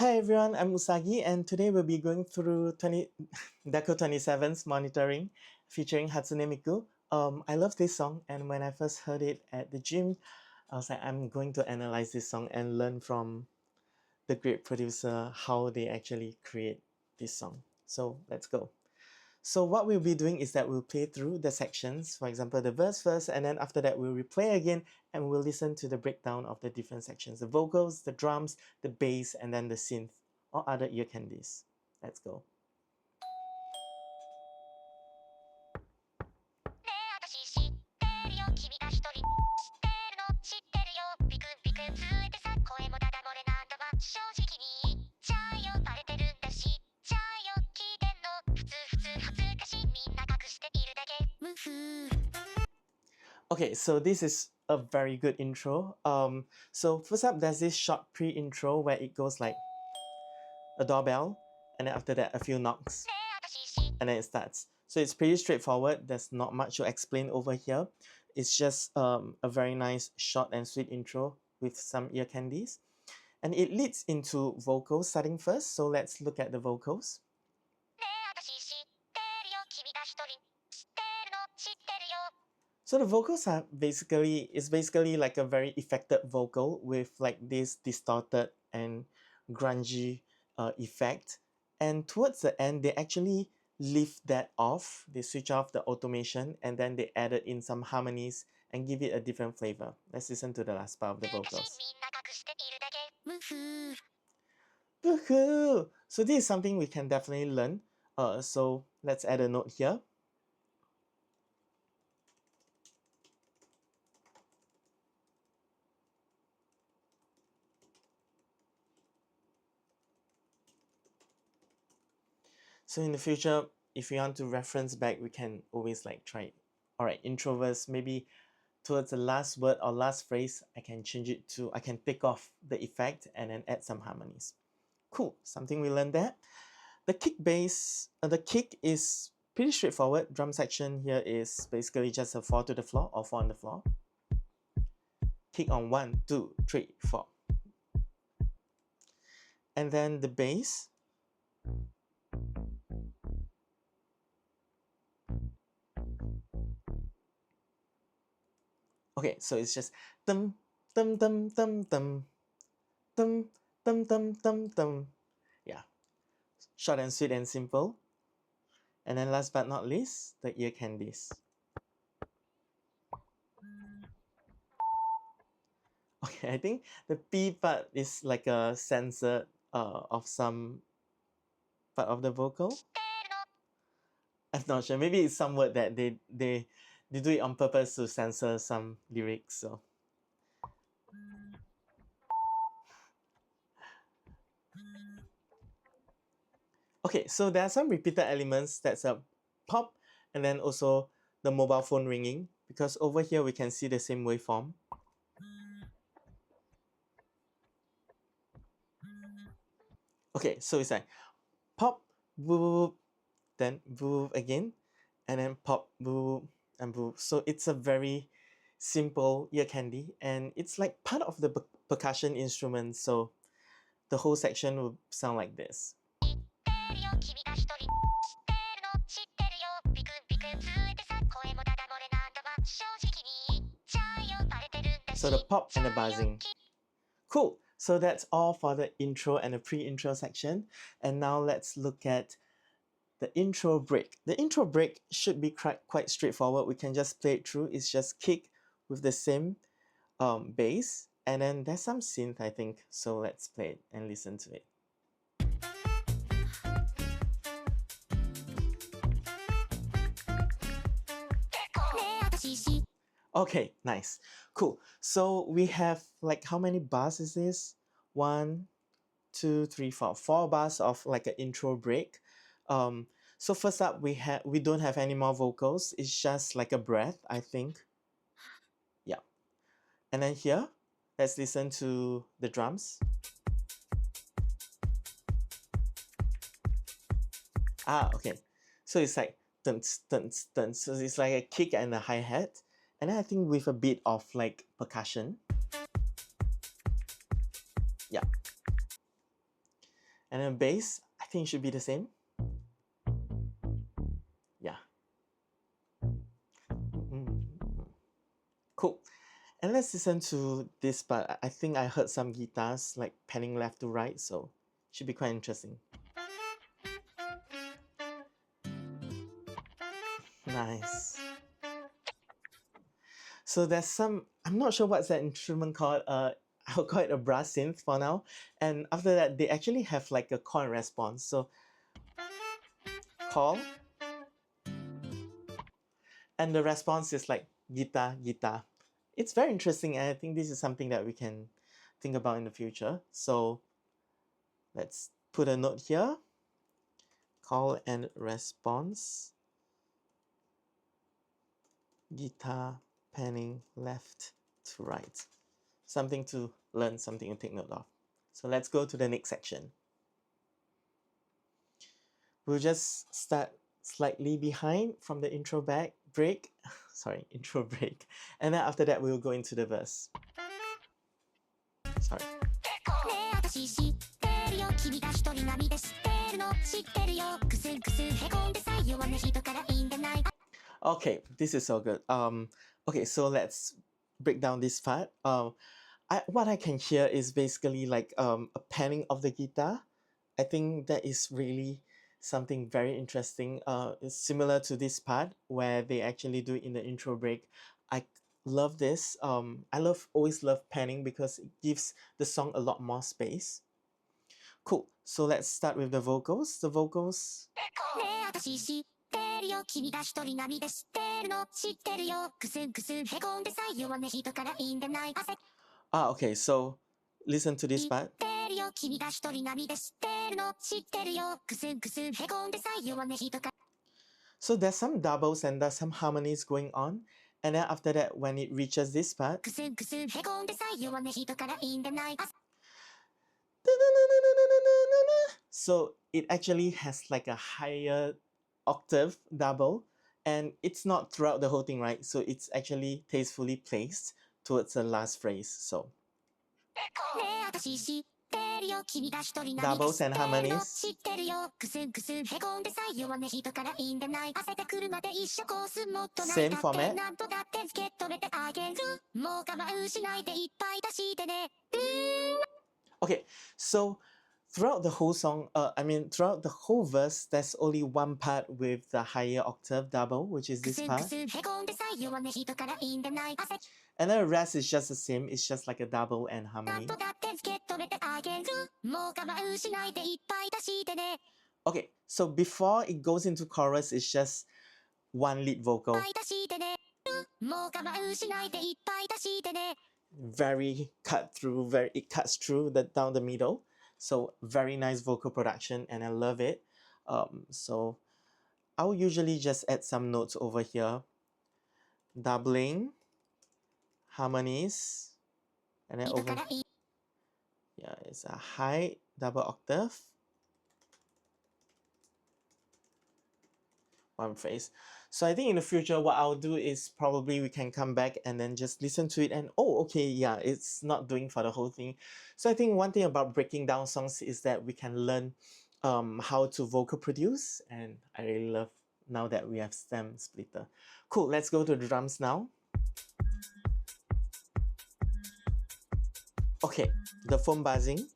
Hi everyone, I'm Usagi and today we'll be going through Deco 27's Monitoring featuring Hatsune Miku. I love this song and when I first heard it at the gym, I was like, I'm going to analyze this song and learn from the great producer how they actually create this song. So let's go. So what we'll be doing is that we'll play through the sections, for example, the verse first, and then after that we'll replay again and we'll listen to the breakdown of the different sections, the vocals, the drums, the bass, and then the synth or other ear candies. Let's go. Okay, so this is a very good intro. So first up, there's this short pre-intro where it goes like a doorbell, and then after that a few knocks, and then it starts. So it's pretty straightforward. There's not much to explain over here. It's just a very nice short and sweet intro with some ear candies. And it leads into vocals starting first. So let's look at the vocals. So the vocals are basically like a very affected vocal with like this distorted and grungy effect. And towards the end, they actually lift that off. They switch off the automation and then they added in some harmonies and give it a different flavor. Let's listen to the last part of the vocals. Woohoo! So this is something we can definitely learn. So let's add a note here. So in the future, if we want to reference back, we can always like try, alright, intro verse, maybe towards the last word or last phrase, I can change it to, I can take off the effect and then add some harmonies. Cool, something we learned there. The kick bass, the kick is pretty straightforward. Drum section here is basically just a 4 to the floor or 4 on the floor. Kick on 1, 2, 3, 4. And then the bass. Okay, so it's just dum dum dum dum dum dum dum dum dum dum. Yeah, short and sweet and simple. And then last but not least, the ear candies. Okay, I think the P part is like a censor of some part of the vocal. I'm not sure. Maybe it's some word that they do it on purpose to censor some lyrics. So okay, so there are some repeated elements. That's a pop, and then also the mobile phone ringing, because over here we can see the same waveform. Okay, so it's like pop, boop, then boop again, and then pop, boop, and boop. So it's a very simple ear candy, and it's like part of the percussion instrument. So the whole section will sound like this. So the pop and the buzzing. Cool. So that's all for the intro and the pre-intro section. And now let's look at the intro break. The intro break should be quite straightforward. We can just play it through. It's just kick with the same bass. And then there's some synth, I think. So let's play it and listen to it. Okay, nice. Cool. So we have like, how many bars is this? 1, 2, 3, 4. 4 bars of like an intro break. So first up, we don't have any more vocals. It's just like a breath, I think. Yeah. And then here, let's listen to the drums. Okay. So it's like dun dun dun. So it's like a kick and a hi-hat. And then I think with a bit of like percussion. Yeah. And then bass, I think it should be the same. Yeah. Cool. And let's listen to this part. I think I heard some guitars like panning left to right, so it should be quite interesting. Nice. So there's some, I'm not sure what's that instrument called. I'll call it a brass synth for now. And after that, they actually have like a call and response. So call, and the response is like guitar, guitar. It's very interesting, and I think this is something that we can think about in the future. So let's put a note here. Call and response. Guitar panning left to right. Something to learn, something to take note of. So let's go to the next section. We'll just start slightly behind from the intro break. Sorry, intro break. And then after that, we'll go into the verse. Sorry. Okay, this is so good. Okay, so let's break down this part. What I can hear is basically like a panning of the guitar. I think that is really something very interesting. It's similar to this part where they actually do it in the intro break. I love this. I always love panning because it gives the song a lot more space. Cool. So let's start with the vocals. The vocals. Okay, so listen to this part. So there's some doubles and there's some harmonies going on. And then after that, when it reaches this part, so it actually has like a higher octave double, and it's not throughout the whole thing, right? So it's actually tastefully placed towards the last phrase. So doubles and harmonies. Same format. Okay, so throughout the whole song, throughout the whole verse, there's only one part with the higher octave double, which is this part. And then the rest is just the same, it's just like a double and harmony. Okay, so before it goes into chorus, it's just one lead vocal. Very cut through, it cuts through down the middle. So very nice vocal production, and I love it. So I'll usually just add some notes over here. Doubling, harmonies, and then over, yeah, it's a high double octave. One phrase. So I think in the future, what I'll do is probably we can come back and then just listen to it and, oh, okay, yeah, it's not doing for the whole thing. So I think one thing about breaking down songs is that we can learn how to vocal produce, and I really love now that we have stem splitter. Cool, let's go to the drums now. Okay, the foam buzzing.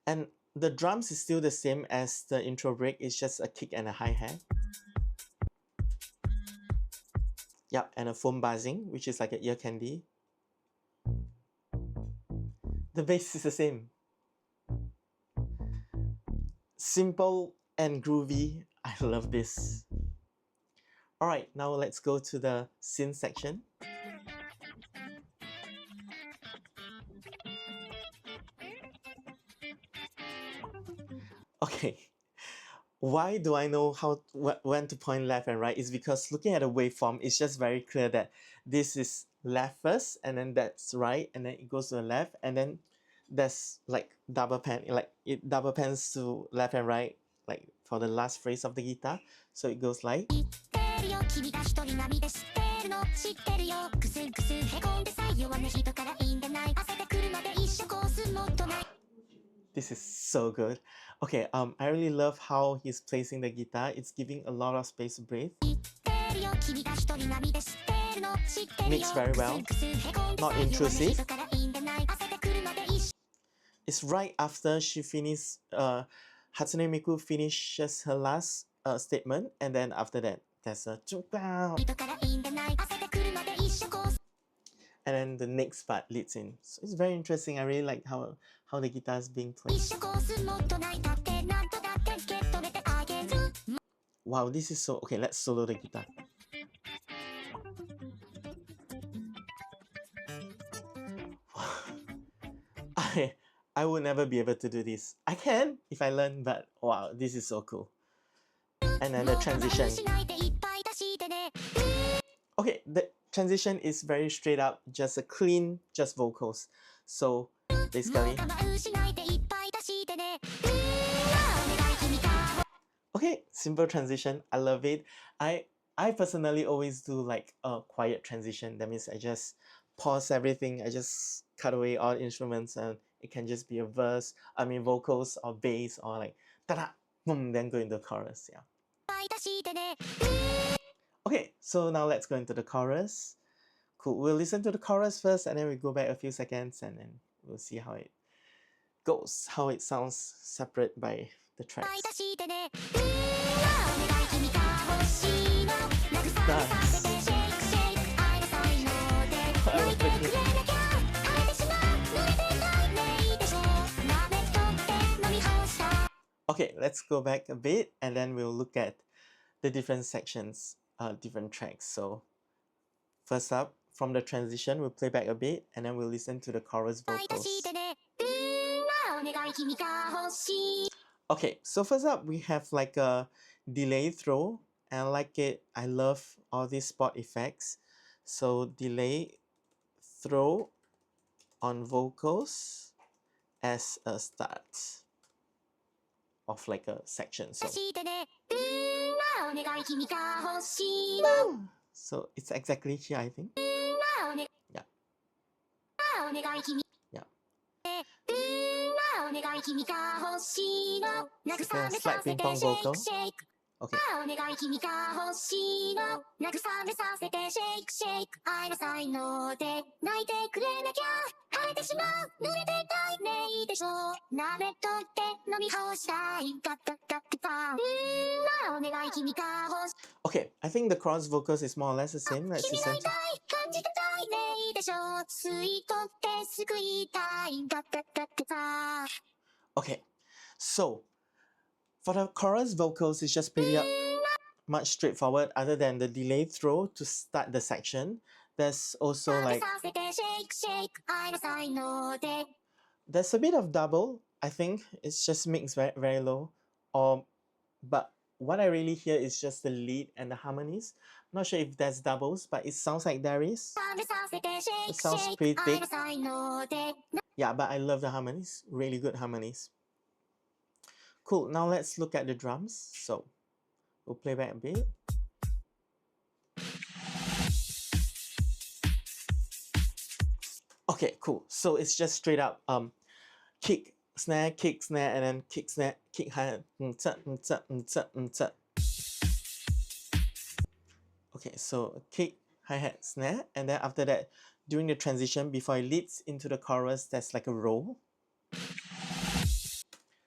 And the drums is still the same as the intro break, it's just a kick and a hi-hat. Yep, and a foam buzzing, which is like an ear candy. The bass is the same. Simple and groovy, I love this. Alright, now let's go to the synth section. Okay, why do I know when to point left and right? Is because looking at the waveform, it's just very clear that this is left first, and then that's right, and then it goes to the left, and then there's like double pan, like it double pans to left and right, like for the last phrase of the guitar. So it goes like. This is so good. Okay, I really love how he's placing the guitar. It's giving a lot of space to breathe. Mixed very well. Not intrusive. It's right after she finishes, Hatsune Miku finishes her last statement, and then after that, there's a and then the next part leads in. So it's very interesting. I really like how the guitar is being played. Wow, this is so... Okay, let's solo the guitar. I would never be able to do this. I can if I learn, but wow, this is so cool. And then the transition. Okay, the transition is very straight up, just a clean, just vocals. So basically... Okay, simple transition. I love it. I personally always do like a quiet transition. That means I just pause everything. I just cut away all instruments, and it can just be a verse, vocals or bass, or like ta-da, boom, then go into the chorus. Yeah. Okay, so now let's go into the chorus. Cool. We'll listen to the chorus first, and then we go back a few seconds, and then we'll see how it goes, how it sounds separate by the tracks. Nice. Okay, let's go back a bit, and then we'll look at the different sections, different tracks. So first up, from the transition, we'll play back a bit, and then we'll listen to the chorus vocals. Okay, so first up, we have like a delay throw, and I like it. I love all these spot effects. So delay throw on vocals as a start of like a section. So it's exactly here, I think. Yeah. Yeah. It's a slight ping pong vocal. Okay. Okay, I think the cross vocals is more or less the same. Let's listen. Okay, so for the chorus vocals, it's just pretty much straightforward. Other than the delay throw to start the section, there's also like there's a bit of double. I think it's just mixed very, very low. But what I really hear is just the lead and the harmonies. I'm not sure if there's doubles, but it sounds like there is. It sounds pretty big. Yeah, but I love the harmonies. Really good harmonies. Cool, now let's look at the drums. So we'll play back a bit. Okay, cool. So it's just straight up kick, snare, and then kick, snare, kick, hi-hat. Okay, so kick, hi-hat, snare, and then after that, during the transition, before it leads into the chorus, there's like a roll.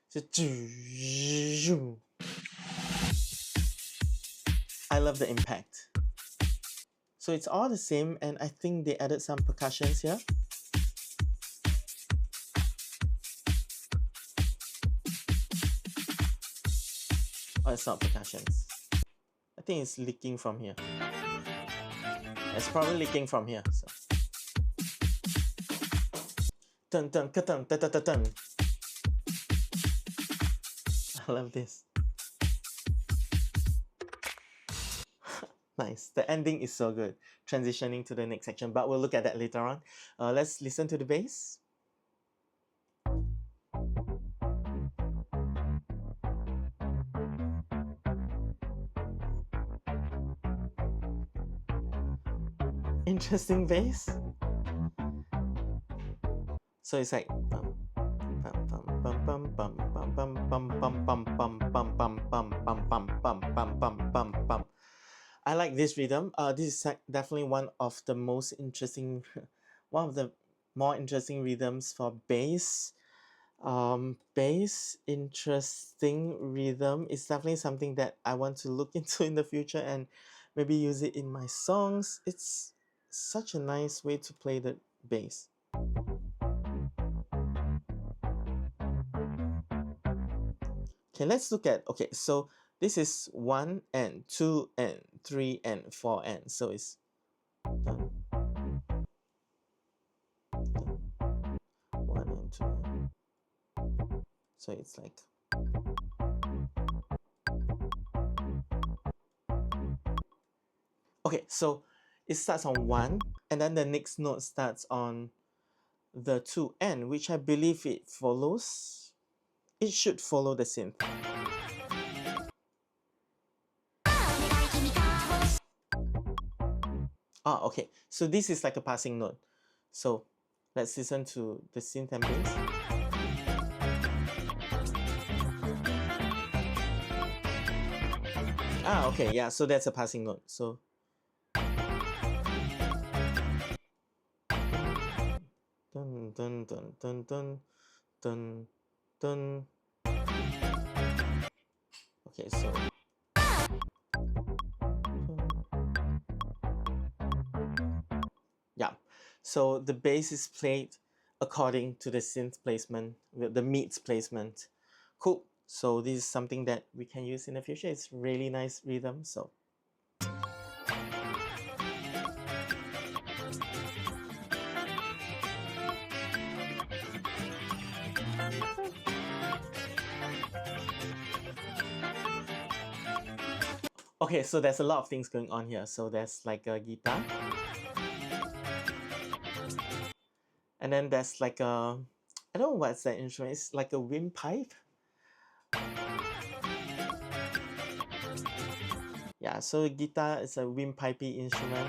So, I love the impact. So it's all the same, and I think they added some percussions here. Oh, it's not percussions. I think it's leaking from here. It's probably leaking from here. So. Dun dun ka dun dun dun dun dun. I love this. Nice. The ending is so good. Transitioning to the next section, but we'll look at that later on. Let's listen to the bass. Interesting bass. So it's like bum, bum, bum, bum, bum bum bum bum bum bum bum bum bum bum bum bum bum bum bum bum bum bum. I like this rhythm. This is definitely one of the most interesting, one of the more interesting rhythms for bass. Bass interesting rhythm is definitely something that I want to look into in the future and maybe use it in my songs. It's such a nice way to play the bass. Okay, let's look at, okay, so this is 1 and 2 and 3 and 4 and so it's done, done, 1 and 2 and, so it's like okay, so it starts on 1 and then the next note starts on the 2N, which I believe it follows. It should follow the synth. Ah, okay. So this is like a passing note. So let's listen to the synth and bass. Ah, okay, yeah, so that's a passing note. So dun dun dun dun dun dun dun. Okay, so yeah, so the bass is played according to the synth placement, the meets placement. Cool. So this is something that we can use in the future. It's really nice rhythm. So okay, so there's a lot of things going on here. So there's like a guitar. And then there's like a, I don't know what's that instrument. It's like a windpipe. Yeah, so guitar is a windpipey instrument.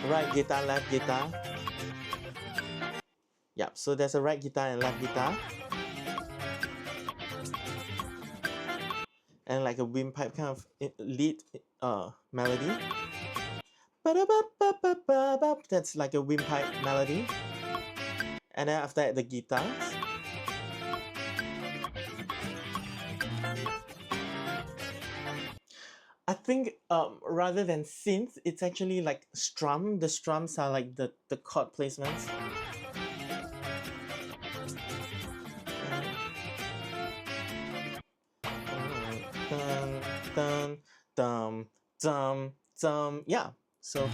Right guitar, left guitar. Yeah, so there's a right guitar and left guitar. And like a windpipe kind of lead melody. That's like a windpipe melody. And then after that, the guitars. I think rather than synth, it's actually like strum. The strums are like the chord placements. Dun, dun, dum, dum. Yeah, so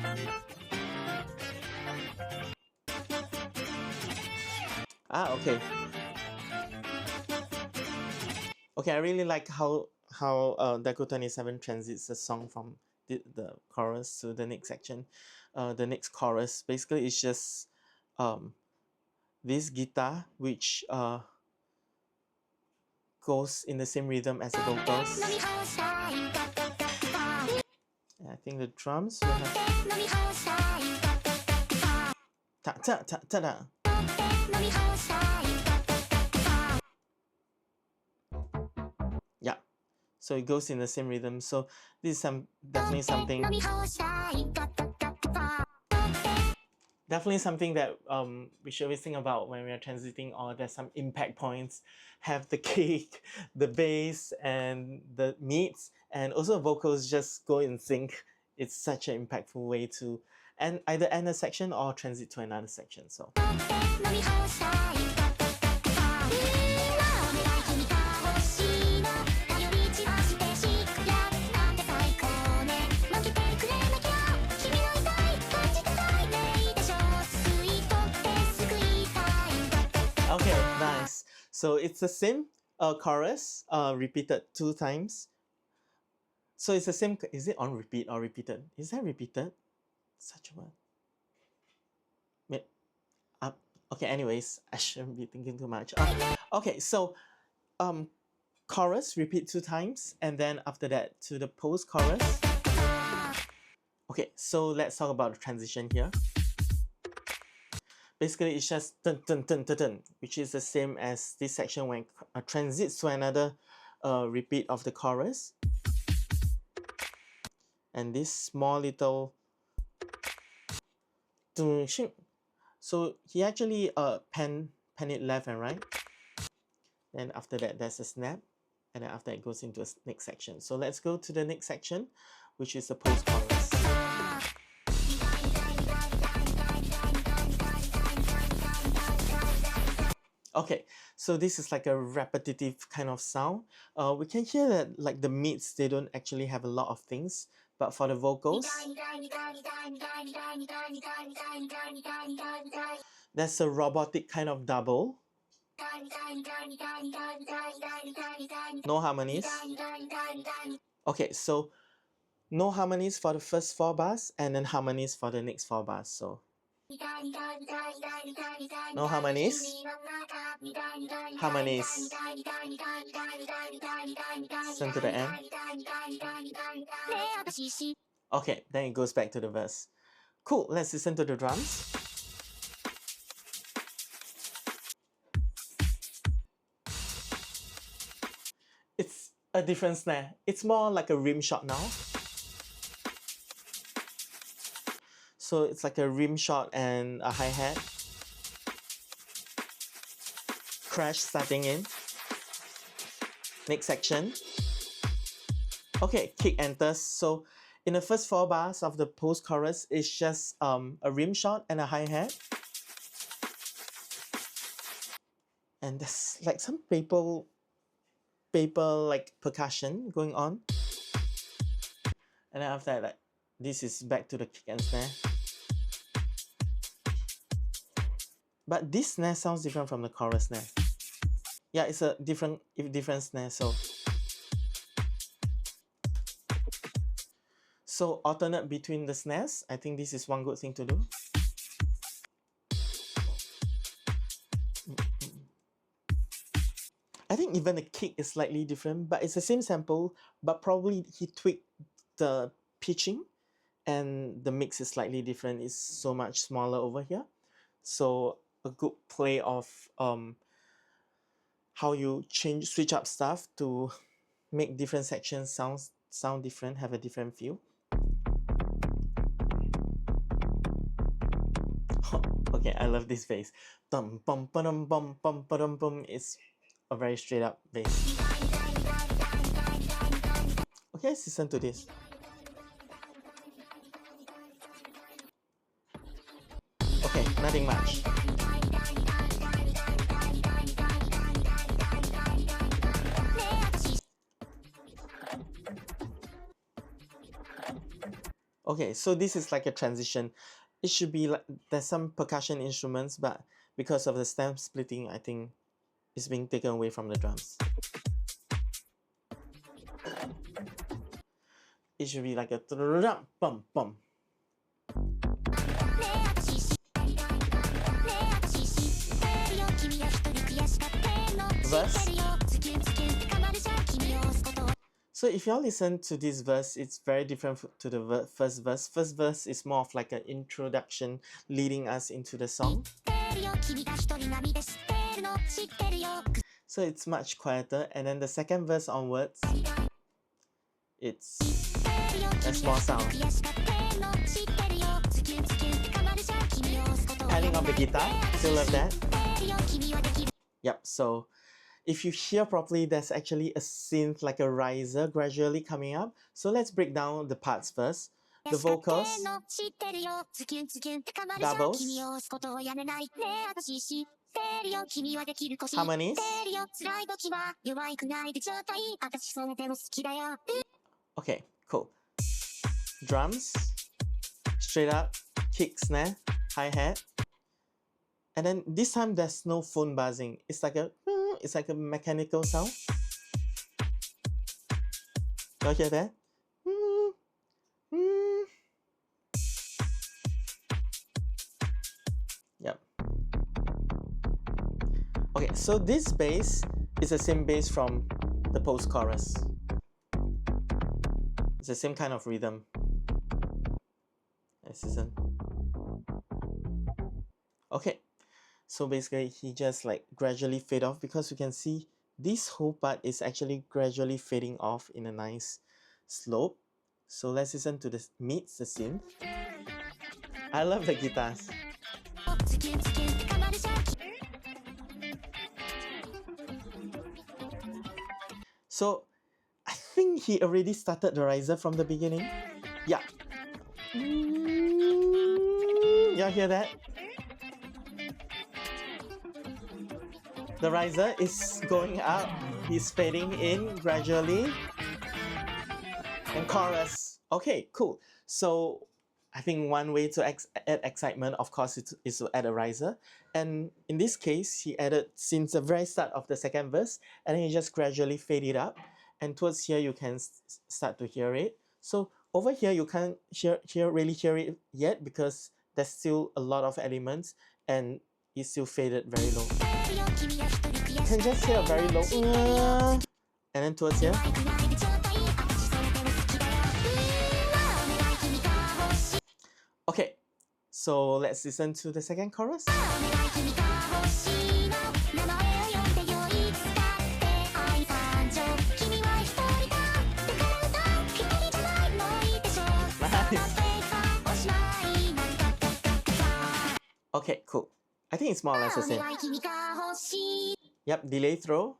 okay. Okay, I really like how Deco 27 transits the song from the chorus to the next section. The next chorus basically is just this guitar which goes in the same rhythm as the vocals. I think the drums will have ta ta ta ta ta. Yeah, so it goes in the same rhythm. So this is definitely something that we should always think about when we are transiting, or there's some impact points. Have the kick, the bass, and the meets, and also vocals just go in sync. It's such an impactful way to either end a section or transit to another section. So okay, nice. So it's the same chorus repeated 2 times. So it's the same. Is it on repeat or repeated? Is that repeated? Such a word. Okay, anyways, I shouldn't be thinking too much. Okay, so chorus repeat 2 times, and then after that to the post chorus. Okay, so let's talk about the transition here. Basically, it's just dun dun dun dun dun, which is the same as this section when it transits to another repeat of the chorus. And this small little dun shing. So he actually pan it left and right. Then after that, there's a snap. And then after it goes into the next section. So let's go to the next section, which is the post-chorus. Okay, so this is like a repetitive kind of sound. We can hear that like the mids, they don't actually have a lot of things, but for the vocals, there's a robotic kind of double. No harmonies. Okay, so no harmonies for the first 4 bars and then harmonies for the next 4 bars. So no harmonies, harmonies. Listen to the end. Okay, then it goes back to the verse. Cool, let's listen to the drums. It's a different snare. It's more like a rim shot now. So it's like a rim shot and a hi-hat. Crash starting in. Next section. Okay, kick enters. So in the first 4 bars of the post-chorus, it's just a rim shot and a hi-hat. And there's like some paper like percussion going on. And then after that, like, this is back to the kick and snare. But this snare sounds different from the chorus snare. Yeah, it's a different snare. So alternate between the snares. I think this is one good thing to do. I think even the kick is slightly different, but it's the same sample, but probably he tweaked the pitching and the mix is slightly different. It's so much smaller over here. So a good play of how you switch up stuff to make different sections sound different, have a different feel. Okay, I love this bass. Dum bum ba-dum bum bum ba-dum bum. It's a very straight up bass. Okay, let's listen to this. Okay, nothing much. Okay, so this is like a transition. It should be like there's some percussion instruments, but because of the stem splitting, I think it's being taken away from the drums. It should be like a bum bum. Verse. So if y'all listen to this verse, it's very different to the first verse. First verse is more of like an introduction leading us into the song. So it's much quieter, and then the second verse onwards, it's a small sound. Adding of the guitar, still love that. Yep, so if you hear properly, there's actually a synth like a riser gradually coming up. So let's break down the parts first. The vocals, doubles, harmonies. Okay, cool. Drums, straight up, kick, snare, hi-hat. And then this time there's no phone buzzing. It's like a mechanical sound. Y'all hear that? Yep. Okay, so this bass is the same bass from the post-chorus. It's the same kind of rhythm. Let's listen. Okay, so basically he just like gradually fade off, because you can see this whole part is actually gradually fading off in a nice slope. So let's listen to the mids, the synth. I love the guitars. So I think he already started the riser from the beginning. Yeah. Y'all hear that? The riser is going up, he's fading in gradually. And chorus. Okay, cool. So I think one way to add excitement, of course, is to add a riser. And in this case, he added since the very start of the second verse, and then he just gradually fade it up. And towards here, you can start to hear it. So over here, you can't really hear it yet, because there's still a lot of elements, and it's still faded very low. You can just hear a very low, and then towards here. Okay, so let's listen to the second chorus. Okay, cool. I think it's more or less the same. Yep, delay throw.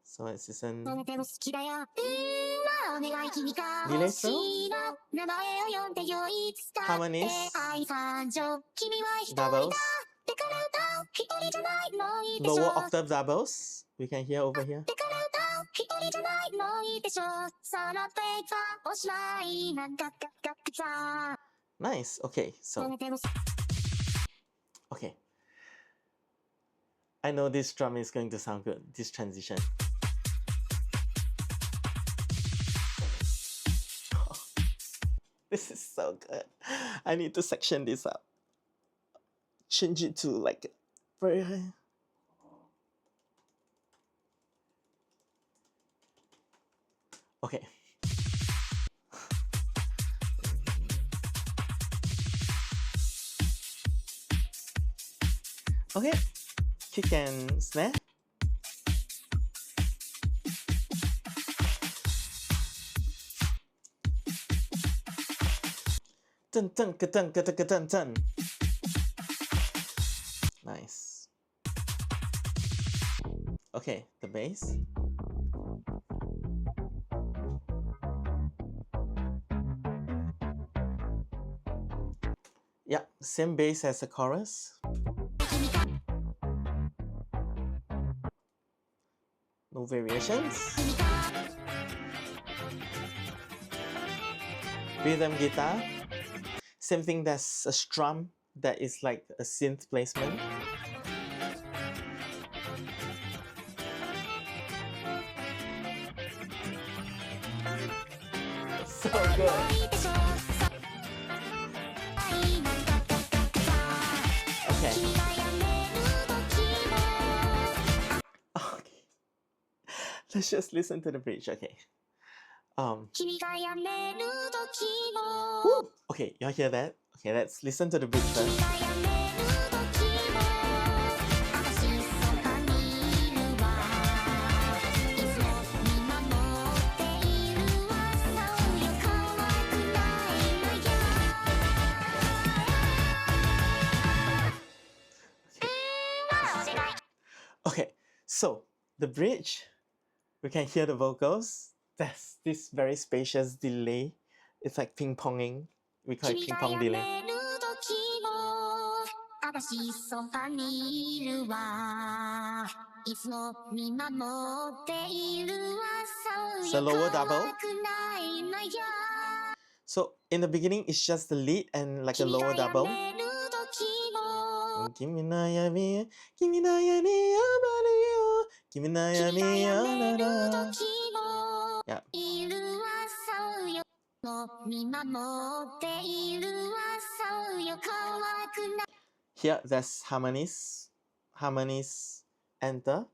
So let's listen. Delay throw. Harmonies. Doubles. Lower octave doubles. We can hear over here. Nice. Okay, so. Okay. I know this drum is going to sound good, this transition. This is so good. I need to section this up. Change it to like very high. Okay. Okay. Kick and snare. Dun dun ka dun ka dun ka dun dun. Nice. Okay, the bass. Yeah, same bass as the chorus. No variations. Rhythm guitar. Same thing, there's a strum that is like a synth placement. So good. Okay. Okay. Let's just listen to the bridge. Okay. Woo! Okay, y'all hear that? Okay, let's listen to the bridge first. Okay, so the bridge, we can hear the vocals. There's this very spacious delay. It's like ping-ponging. We call it ping-pong delay. So lower double. So in the beginning, it's just the lead and like a lower double. Yeah. Here, there's harmonies. Harmonies enter.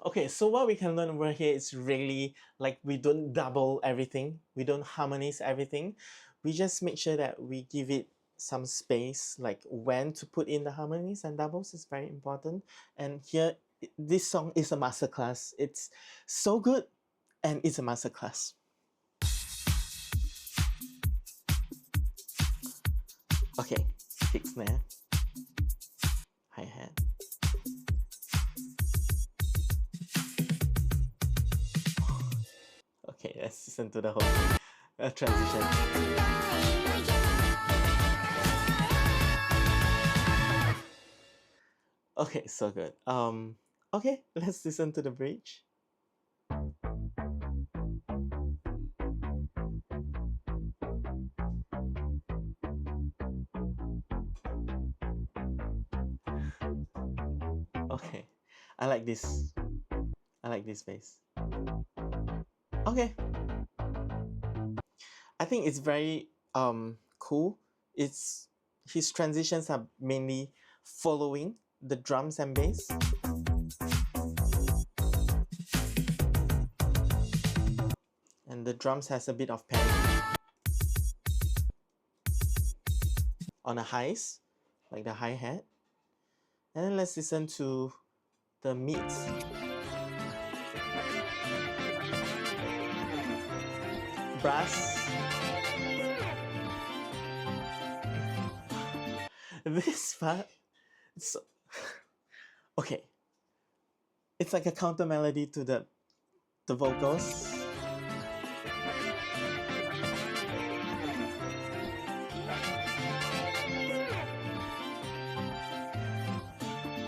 Okay, so what we can learn over here is really like we don't double everything, we don't harmonize everything. We just make sure that we give it some space, like when to put in the harmonies and doubles is very important. And here, this song is a masterclass. It's so good and it's a masterclass. Okay, kick snare, hi-hat. Okay, let's listen to the whole transition. Okay, so good. Okay, let's listen to the bridge. Okay, I like this. I like this bass. Okay. I think it's very cool. His transitions are mainly following the drums and bass. And the drums has a bit of pan on the highs, like the hi-hat. And then let's listen to the mids. Brass. This part, so okay, it's like a counter melody to the vocals.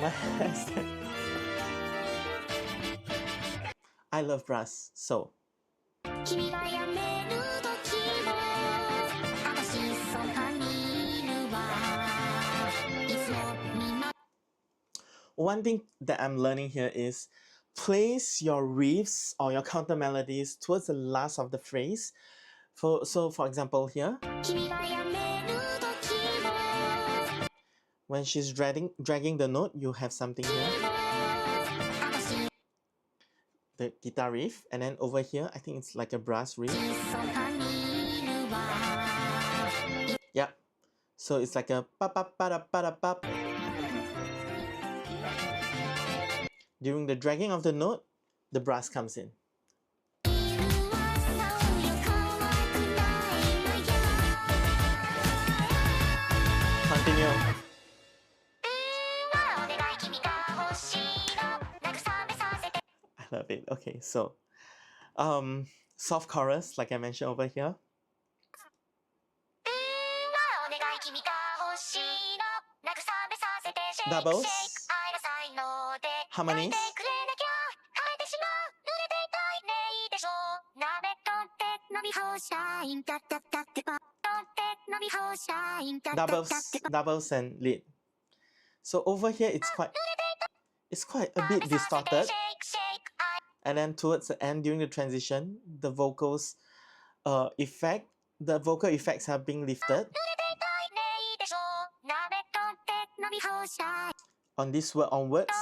My headset. I love brass, so one thing that I'm learning here is place your riffs or your counter melodies towards the last of the phrase. So for example here, when she's dragging the note, you have something here, the guitar riff, and then over here I think it's like a brass riff. Yeah, so it's like a pa pa pa da pa da pa. During the dragging of the note, the brass comes in. Continue. I love it. Okay, so soft chorus, like I mentioned over here. Doubles, harmonies, doubles and lead. So over here it's quite a bit distorted. And then towards the end, during the transition, the vocal effects are being lifted. On this word onwards,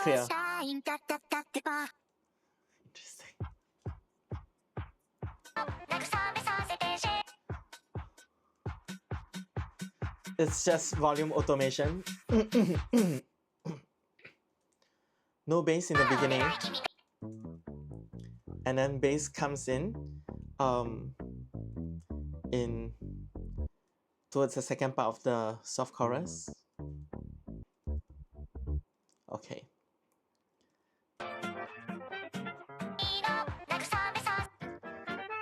clear. Interesting. It's just volume automation. No bass in the beginning. And then bass comes in towards the second part of the soft chorus. Okay.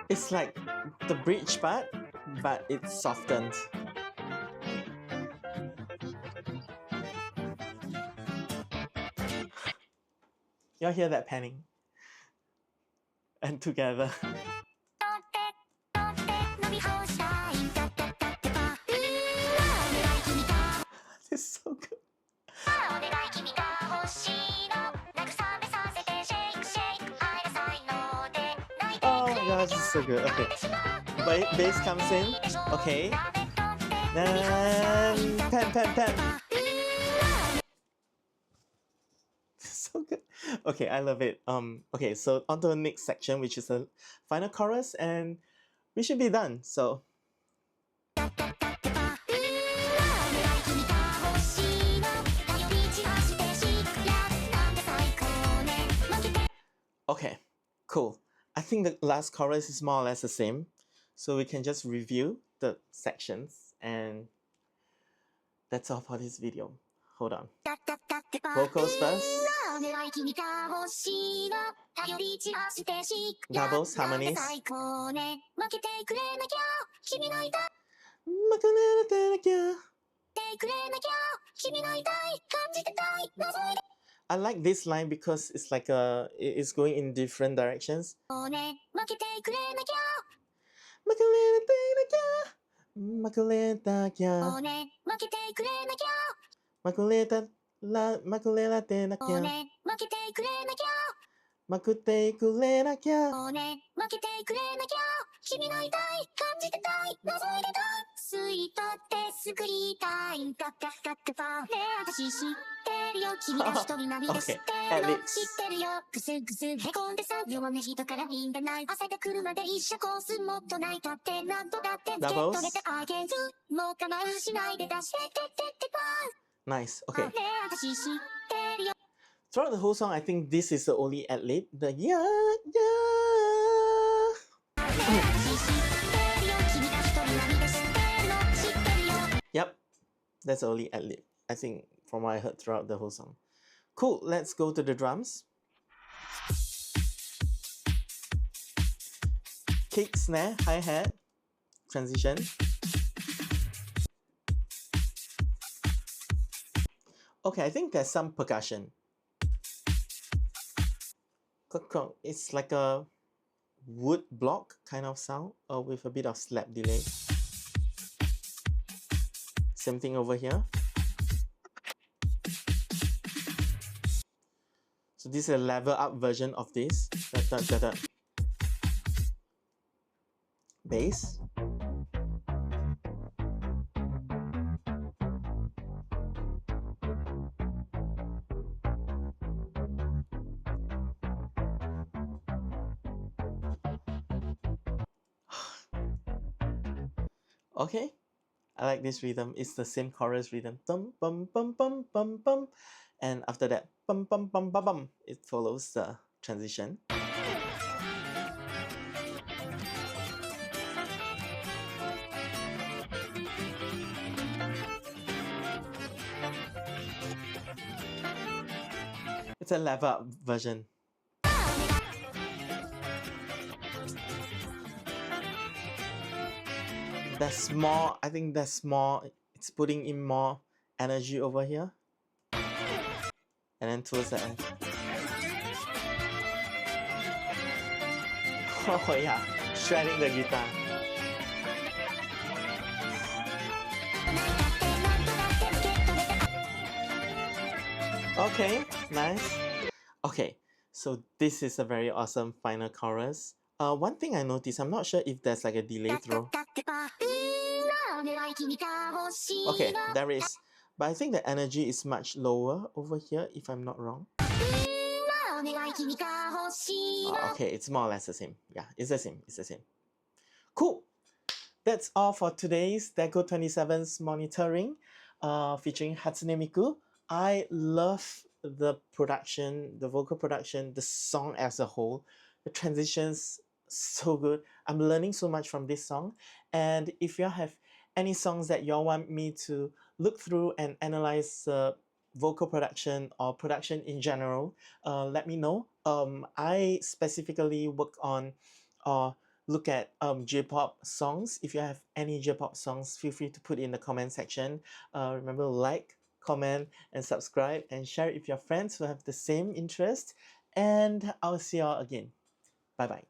It's like the bridge part, but it's softened. You'll hear that panning. And together. This is so good. Oh my gosh, this is so good. Okay. Bass comes in. Okay. Then pan. So good. Okay, I love it. Okay, so on to the next section, which is the final chorus, and we should be done. So okay, cool. I think the last chorus is more or less the same, so we can just review the sections, and that's all for this video. Hold on. Vocals first. Doubles, harmonies. I like this line because it's like it's going in different directions. Okay, ad-libs. Doubles. Nice, okay. Throughout the whole song, I think this is the only ad-lib. The yeah. Yep, that's the only ad-lib, I think, from what I heard throughout the whole song. Cool, let's go to the drums. Kick, snare, hi-hat, transition. Okay, I think there's some percussion. It's like a wood block kind of sound with a bit of slap delay. Same thing over here. So this is a level up version of this. Bass. Okay, I like this rhythm. It's the same chorus rhythm. Bum bum bum bum bum bum, and after that, bum bum bum bum bum. It follows the transition. It's a level up version. That's more, I think that's more, it's putting in more energy over here. And then towards the end. Oh yeah, shredding the guitar. Okay, nice. Okay, so this is a very awesome final chorus. One thing I noticed, I'm not sure if there's like a delay throw. Okay, there is. But I think the energy is much lower over here, if I'm not wrong. Okay, it's more or less the same. Yeah, it's the same. It's the same. Cool. That's all for today's Deco 27's monitoring featuring Hatsune Miku. I love the production, the vocal production, the song as a whole. The transitions, so good. I'm learning so much from this song. And if you have any songs that y'all want me to look through and analyze vocal production or production in general, let me know. I specifically work on look at J-pop songs. If you have any J-pop songs, feel free to put in the comment section. Remember to like, comment, and subscribe, and share it with your friends who have the same interest. And I'll see y'all again. Bye bye.